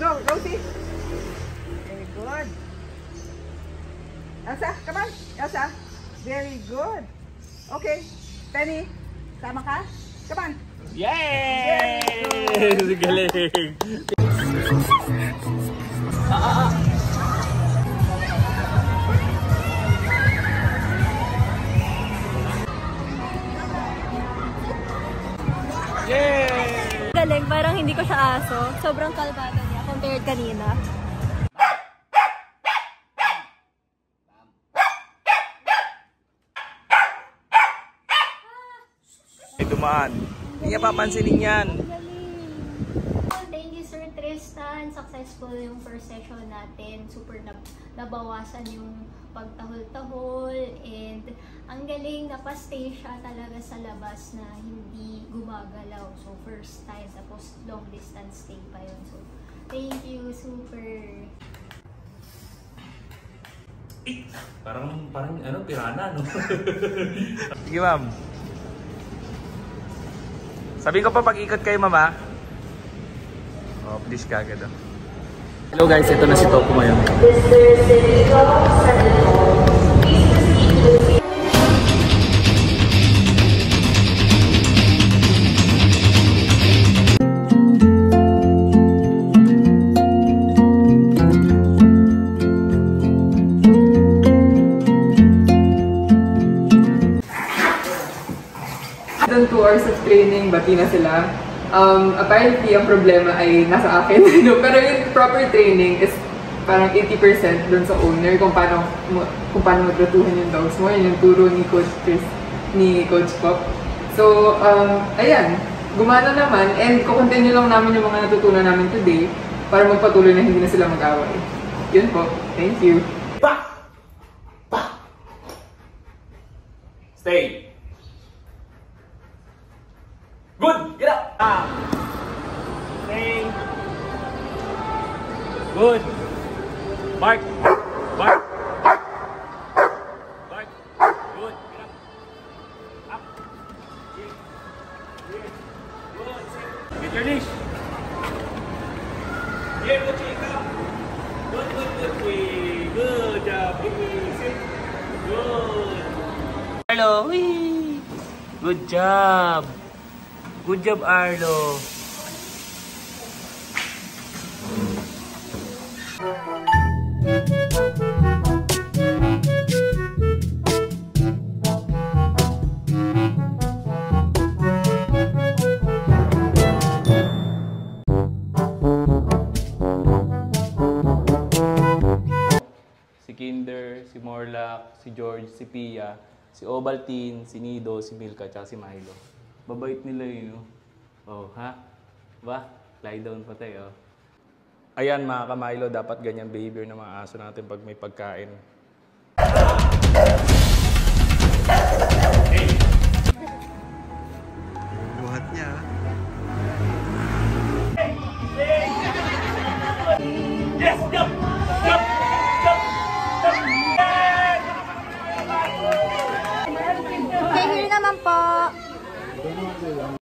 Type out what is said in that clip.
go, Rosie. Very good. Elsa, come on. Elsa. Very good. Okay. Penny, sama ka? Come on. Yay! Galing! Yay! Galing, parang hindi ko siya aso. Sobrang kalmado niya compared kanina. Dumaan. Hindi niya papansinin yan. Thank you, Sir Tristan. Successful yung first session natin. Super nabawasan yung pagtahol-tahol. And ang galing, napastay siya talaga sa labas na hindi gumagalaw. So, first time. Tapos, long distance stay pa yun. So, thank you. Super. Parang ano, pirana, no? Sige, ma'am. Sabi ko pa pag-ikot kayo, mama. Oh, please ka agad. Hello guys, ito na si Topo ngayon. Done 2 hours of training, bati na sila. Apparently, ang problema ay nasa akin. Pero yung proper training is parang 80% dun sa owner kung paano maglutuhan yung dogs mo. Yun yung turo ni Coach Chris, ni Coach Pop. So, ayan. Gumana naman and kukontinue lang namin yung mga natutunan namin today para magpatuloy na hindi na sila mag-away. Yun po. Thank you. Stay. Good. Get up. Stay. Good. Bark. Bark. Bark. Good. Get up. Up. Here. Here. Good. Sit. Get your leash. Here, good. Up. Good. Good. Good. Good job. Sit. Good. Hello. Good job. Good job, Arlo. Si Kinder, si Morlac, si George, si Pia, si Ovaltine, si Nido, si Milka, at si Milo. Babait nila yun, no? Oh, ha? Ba? Lie down pa tayo. Ayan, mga ka-Milo, dapat ganyan behavior ng mga aso natin pag may pagkain. Hey! Buhat niya. Yes!